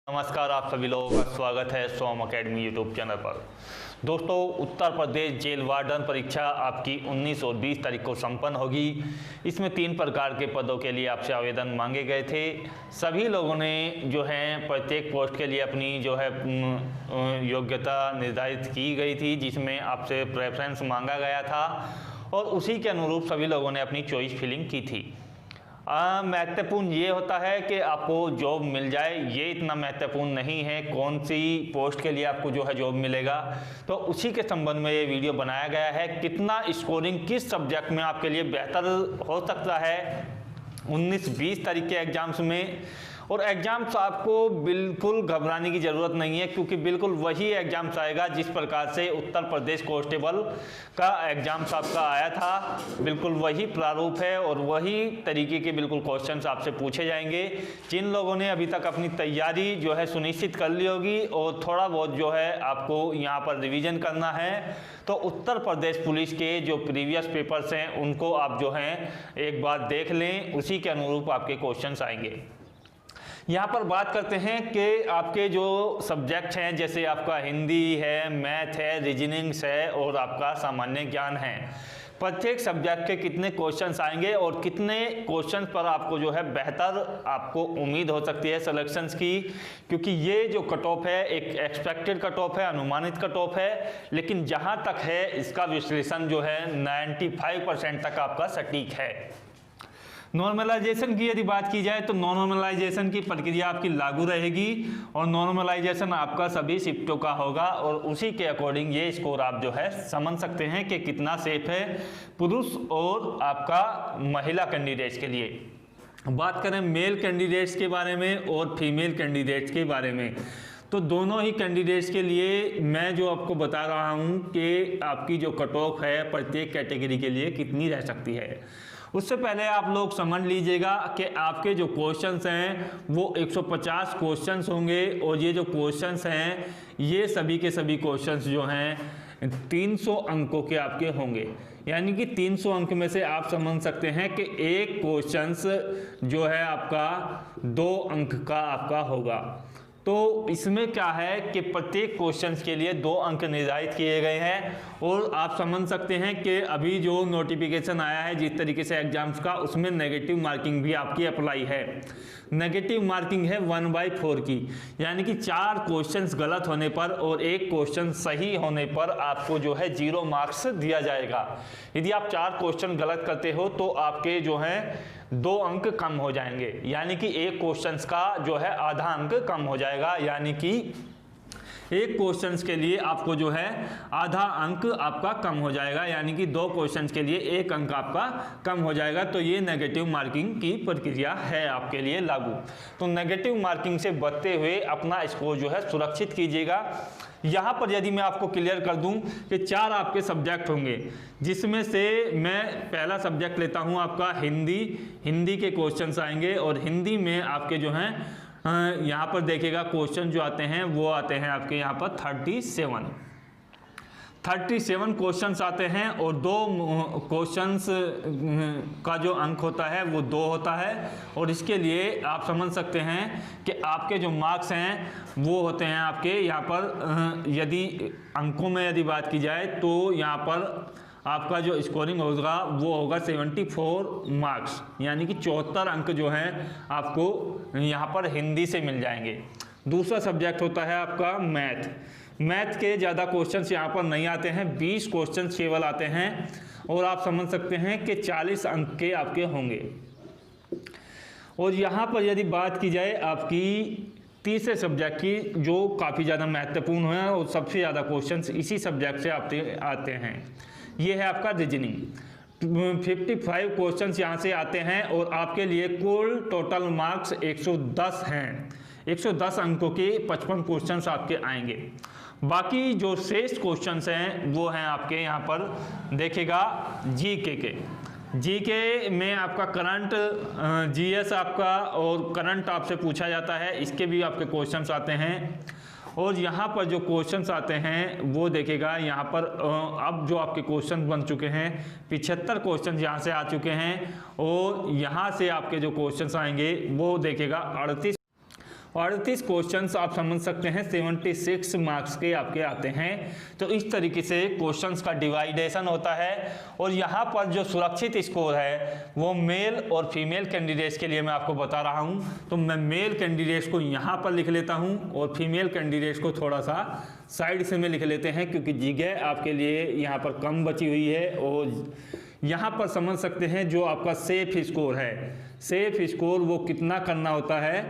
नमस्कार, आप सभी लोगों का स्वागत है सोम अकेडमी यूट्यूब चैनल पर। दोस्तों, उत्तर प्रदेश जेल वार्डन परीक्षा आपकी 19 और 20 तारीख को संपन्न होगी। इसमें 3 प्रकार के पदों के लिए आपसे आवेदन मांगे गए थे। सभी लोगों ने जो है प्रत्येक पोस्ट के लिए अपनी जो है योग्यता निर्धारित की गई थी, जिसमें आपसे प्रेफरेंस मांगा गया था और उसी के अनुरूप सभी लोगों ने अपनी चॉइस फिलिंग की थी। महत्वपूर्ण ये होता है कि आपको जॉब मिल जाए, ये इतना महत्वपूर्ण नहीं है कौन सी पोस्ट के लिए आपको जो है जॉब मिलेगा। तो उसी के संबंध में ये वीडियो बनाया गया है। कितना स्कोरिंग किस सब्जेक्ट में आपके लिए बेहतर हो सकता है 19-20 तारीख के एग्जाम्स में। और एग्जाम्स आपको बिल्कुल घबराने की ज़रूरत नहीं है, क्योंकि बिल्कुल वही एग्जाम्स आएगा जिस प्रकार से उत्तर प्रदेश कांस्टेबल का एग्जाम्स आपका आया था। बिल्कुल वही प्रारूप है और वही तरीके के बिल्कुल क्वेश्चंस आपसे पूछे जाएंगे। जिन लोगों ने अभी तक अपनी तैयारी जो है सुनिश्चित कर ली होगी और थोड़ा बहुत जो है आपको यहाँ पर रिवीजन करना है, तो उत्तर प्रदेश पुलिस के जो प्रीवियस पेपर्स हैं उनको आप जो हैं एक बार देख लें, उसी के अनुरूप आपके क्वेश्चंस आएंगे। यहाँ पर बात करते हैं कि आपके जो सब्जेक्ट हैं, जैसे आपका हिंदी है, मैथ है, रीजनिंग्स है और आपका सामान्य ज्ञान है। प्रत्येक सब्जेक्ट के कितने क्वेश्चंस आएंगे और कितने क्वेश्चंस पर आपको जो है बेहतर आपको उम्मीद हो सकती है सिलेक्शंस की, क्योंकि ये जो कट ऑफ है एक एक्सपेक्टेड कट ऑफ है, अनुमानित कट ऑफ है, लेकिन जहाँ तक है इसका विश्लेषण जो है 95% तक आपका सटीक है। नॉर्मलाइजेशन की यदि बात की जाए तो नॉर्मलाइजेशन की प्रक्रिया आपकी लागू रहेगी और नॉर्मलाइजेशन आपका सभी शिफ्टों का होगा और उसी के अकॉर्डिंग ये स्कोर आप जो है समझ सकते हैं कि कितना सेफ है पुरुष और आपका महिला कैंडिडेट्स के लिए। बात करें मेल कैंडिडेट्स के बारे में और फीमेल कैंडिडेट्स के बारे में, तो दोनों ही कैंडिडेट्स के लिए मैं जो आपको बता रहा हूँ कि आपकी जो कट ऑफ है प्रत्येक कैटेगरी के लिए कितनी रह सकती है। उससे पहले आप लोग समझ लीजिएगा कि आपके जो क्वेश्चंस हैं वो 150 क्वेश्चंस होंगे और ये जो क्वेश्चंस हैं ये सभी के सभी क्वेश्चंस जो हैं 300 अंकों के आपके होंगे। यानी कि 300 अंक में से आप समझ सकते हैं कि एक क्वेश्चंस जो है आपका 2 अंक का आपका होगा। तो इसमें क्या है कि प्रत्येक क्वेश्चंस के लिए 2 अंक निर्धारित किए गए हैं और आप समझ सकते हैं कि अभी जो नोटिफिकेशन आया है जिस तरीके से एग्जाम्स का, उसमें नेगेटिव मार्किंग भी आपकी अप्लाई है। नेगेटिव मार्किंग है 1/4 की, यानी कि 4 क्वेश्चंस गलत होने पर और 1 क्वेश्चन सही होने पर आपको जो है 0 मार्क्स दिया जाएगा। यदि आप 4 क्वेश्चन गलत करते हो तो आपके जो है 2 अंक कम हो जाएंगे, यानी कि 1 क्वेश्चन का जो है आधा अंक कम हो जाएगा, यानी कि 1 क्वेश्चंस के लिए आपको जो है आधा अंक आपका कम हो जाएगा, यानी कि 2 क्वेश्चंस के लिए 1 अंक आपका कम हो जाएगा। तो ये नेगेटिव मार्किंग की प्रक्रिया है आपके लिए लागू। तो नेगेटिव मार्किंग से बचते हुए अपना स्कोर जो है सुरक्षित कीजिएगा। यहाँ पर यदि मैं आपको क्लियर कर दूं कि 4 आपके सब्जेक्ट होंगे, जिसमें से मैं पहला सब्जेक्ट लेता हूँ आपका हिंदी के क्वेश्चंस आएंगे और हिंदी में आपके जो हैं यहाँ पर देखिएगा क्वेश्चन जो आते हैं वो आते हैं आपके यहाँ पर 37 क्वेश्चंस आते हैं और 2 क्वेश्चंस का जो अंक होता है वो 2 होता है। और इसके लिए आप समझ सकते हैं कि आपके जो मार्क्स हैं वो होते हैं आपके यहाँ पर, यदि अंकों में यदि बात की जाए तो यहाँ पर आपका जो स्कोरिंग होगा वो होगा 74 मार्क्स, यानी कि 74 अंक जो हैं आपको यहाँ पर हिंदी से मिल जाएंगे। दूसरा सब्जेक्ट होता है आपका मैथ के ज़्यादा क्वेश्चंस यहाँ पर नहीं आते हैं, 20 क्वेश्चंस केवल आते हैं और आप समझ सकते हैं कि 40 अंक के आपके होंगे। और यहाँ पर यदि बात की जाए आपकी तीसरे सब्जेक्ट की, जो काफ़ी ज़्यादा महत्वपूर्ण है और सबसे ज़्यादा क्वेश्चंस इसी सब्जेक्ट से आते हैं, ये है आपका रीजनिंग। 55 क्वेश्चंस यहाँ से आते हैं और आपके लिए कुल टोटल मार्क्स 110 हैं। 110 अंकों के 55 क्वेश्चंस आपके आएंगे। बाकी जो शेष क्वेश्चंस हैं वो हैं आपके यहाँ पर देखिएगा जीके में आपका करंट, जीएस आपका और करंट आपसे पूछा जाता है, इसके भी आपके क्वेश्चंस आते हैं। और यहाँ पर जो क्वेश्चंस आते हैं वो देखिएगा यहाँ पर अब जो आपके क्वेश्चन बन चुके हैं 75 क्वेश्चन यहाँ से आ चुके हैं और यहाँ से आपके जो क्वेश्चंस आएंगे वो देखिएगा 38 38 क्वेश्चंस आप समझ सकते हैं 76 मार्क्स के आपके आते हैं। तो इस तरीके से क्वेश्चंस का डिवाइडेशन होता है। और यहाँ पर जो सुरक्षित स्कोर है वो मेल और फीमेल कैंडिडेट्स के लिए मैं आपको बता रहा हूँ। तो मैं मेल कैंडिडेट्स को यहाँ पर लिख लेता हूँ और फीमेल कैंडिडेट्स को थोड़ा सा साइड से में लिख लेते हैं, क्योंकि जगह आपके लिए यहाँ पर कम बची हुई है। और यहाँ पर समझ सकते हैं जो आपका सेफ स्कोर है, सेफ स्कोर वो कितना करना होता है,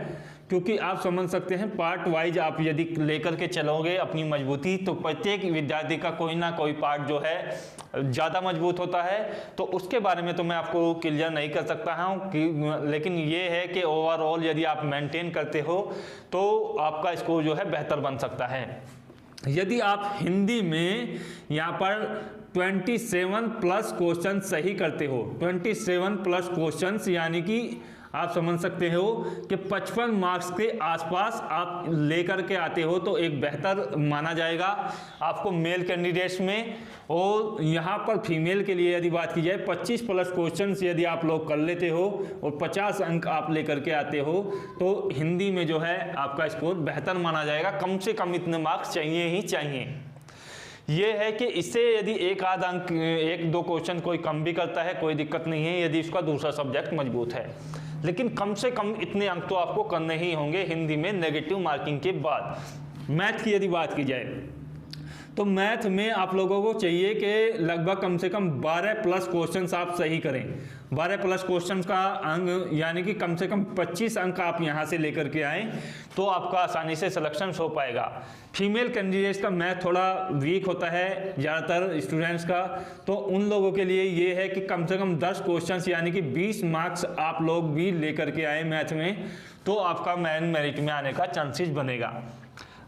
क्योंकि आप समझ सकते हैं पार्ट वाइज आप यदि लेकर के चलोगे अपनी मजबूती, तो प्रत्येक विद्यार्थी का कोई ना कोई पार्ट जो है ज़्यादा मजबूत होता है। तो उसके बारे में तो मैं आपको क्लियर नहीं कर सकता हूँ कि, लेकिन ये है कि ओवरऑल यदि आप मेंटेन करते हो तो आपका स्कोर जो है बेहतर बन सकता है। यदि आप हिंदी में यहाँ पर 27 प्लस क्वेश्चन सही करते हो, 27 प्लस क्वेश्चंस यानी कि आप समझ सकते हो कि 55 मार्क्स के आसपास आप लेकर के आते हो तो एक बेहतर माना जाएगा आपको मेल कैंडिडेट्स में। और यहाँ पर फीमेल के लिए यदि बात की जाए 25 प्लस क्वेश्चंस यदि आप लोग कर लेते हो और 50 अंक आप लेकर के आते हो तो हिंदी में जो है आपका स्कोर बेहतर माना जाएगा। कम से कम इतने मार्क्स चाहिए ही चाहिए। ये है कि इससे यदि एक आध अंक, एक दो क्वेश्चन कोई कम भी करता है कोई दिक्कत नहीं है यदि उसका दूसरा सब्जेक्ट मजबूत है, लेकिन कम से कम इतने अंक तो आपको करने ही होंगे हिंदी में नेगेटिव मार्किंग के बाद। मैथ की यदि बात की जाए तो मैथ में आप लोगों को चाहिए कि लगभग कम से कम 12 प्लस क्वेश्चंस आप सही करें। 12 प्लस क्वेश्चंस का अंक यानी कि कम से कम 25 अंक आप यहां से लेकर के आएँ तो आपका आसानी से सिलेक्शन हो पाएगा। फीमेल कैंडिडेट्स का मैथ थोड़ा वीक होता है ज़्यादातर स्टूडेंट्स का, तो उन लोगों के लिए ये है कि कम से कम 10 क्वेश्चंस यानी कि 20 मार्क्स आप लोग भी लेकर के आए मैथ में तो आपका मेन मेरिट में आने का चांसेस बनेगा।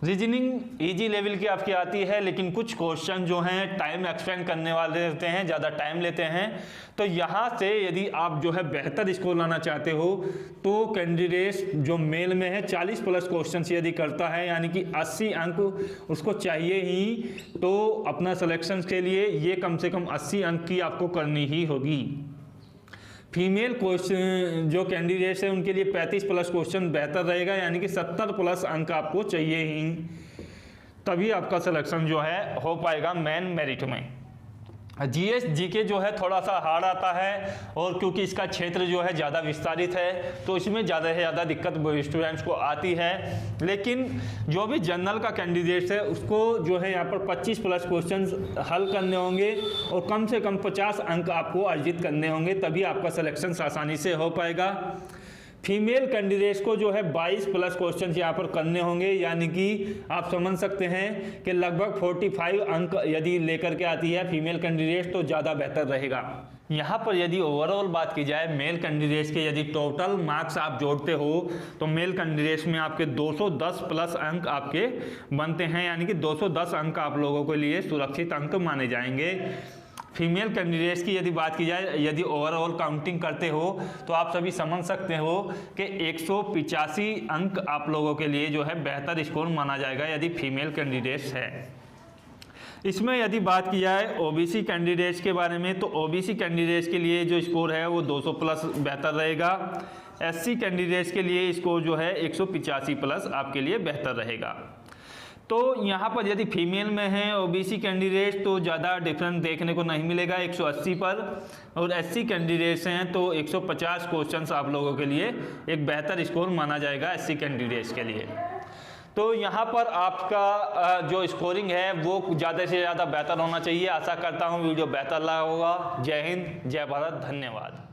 रीजनिंग इजी लेवल की आपकी आती है, लेकिन कुछ क्वेश्चन जो हैं टाइम एक्सपेंड करने वाले रहते हैं, ज़्यादा टाइम लेते हैं। तो यहाँ से यदि आप जो है बेहतर स्कोर लाना चाहते हो तो कैंडिडेट्स जो मेल में है 40 प्लस क्वेश्चन यदि करता है यानी कि 80 अंक उसको चाहिए ही, तो अपना सिलेक्शन के लिए ये कम से कम 80 अंक की आपको करनी ही होगी। फीमेल क्वेश्चन जो कैंडिडेट्स हैं उनके लिए 35 प्लस क्वेश्चन बेहतर रहेगा यानी कि 70 प्लस अंक आपको चाहिए ही, तभी आपका सिलेक्शन जो है हो पाएगा मेन मेरिट में। जीएस जीके जो है थोड़ा सा हार्ड आता है और क्योंकि इसका क्षेत्र जो है ज़्यादा विस्तारित है तो इसमें ज़्यादा से ज़्यादा दिक्कत स्टूडेंट्स को आती है। लेकिन जो भी जनरल का कैंडिडेट्स है उसको जो है यहाँ पर 25 प्लस क्वेश्चंस हल करने होंगे और कम से कम 50 अंक आपको अर्जित करने होंगे, तभी आपका सिलेक्शन आसानी से हो पाएगा। फीमेल कैंडिडेट्स को जो है 22 प्लस क्वेश्चन यहाँ पर करने होंगे यानी कि आप समझ सकते हैं कि लगभग 45 अंक यदि लेकर के आती है फीमेल कैंडिडेट्स तो ज़्यादा बेहतर रहेगा। यहाँ पर यदि ओवरऑल बात की जाए मेल कैंडिडेट्स के यदि टोटल मार्क्स आप जोड़ते हो तो मेल कैंडिडेट्स में आपके 210 प्लस अंक आपके बनते हैं यानी कि 210 अंक आप लोगों के लिए सुरक्षित अंक माने जाएंगे। फीमेल कैंडिडेट्स की यदि बात की जाए यदि ओवरऑल काउंटिंग करते हो तो आप सभी समझ सकते हो कि 185 अंक आप लोगों के लिए जो है बेहतर स्कोर माना जाएगा यदि फीमेल कैंडिडेट्स है। इसमें यदि बात की जाए ओबीसी कैंडिडेट्स के बारे में तो ओबीसी कैंडिडेट्स के लिए जो स्कोर है वो 200 प्लस बेहतर रहेगा। एससी कैंडिडेट्स के लिए स्कोर जो है 185 प्लस आपके लिए बेहतर रहेगा। तो यहाँ पर यदि फीमेल में है ओबीसी कैंडिडेट्स तो ज़्यादा डिफरेंस देखने को नहीं मिलेगा 180 पर, और एससी कैंडिडेट्स हैं तो 150 क्वेश्चंस आप लोगों के लिए एक बेहतर स्कोर माना जाएगा एससी कैंडिडेट्स के लिए। तो यहाँ पर आपका जो स्कोरिंग है वो ज़्यादा से ज़्यादा बेहतर होना चाहिए। आशा करता हूँ वीडियो बेहतर लगा होगा। जय हिंद, जय भारत, धन्यवाद।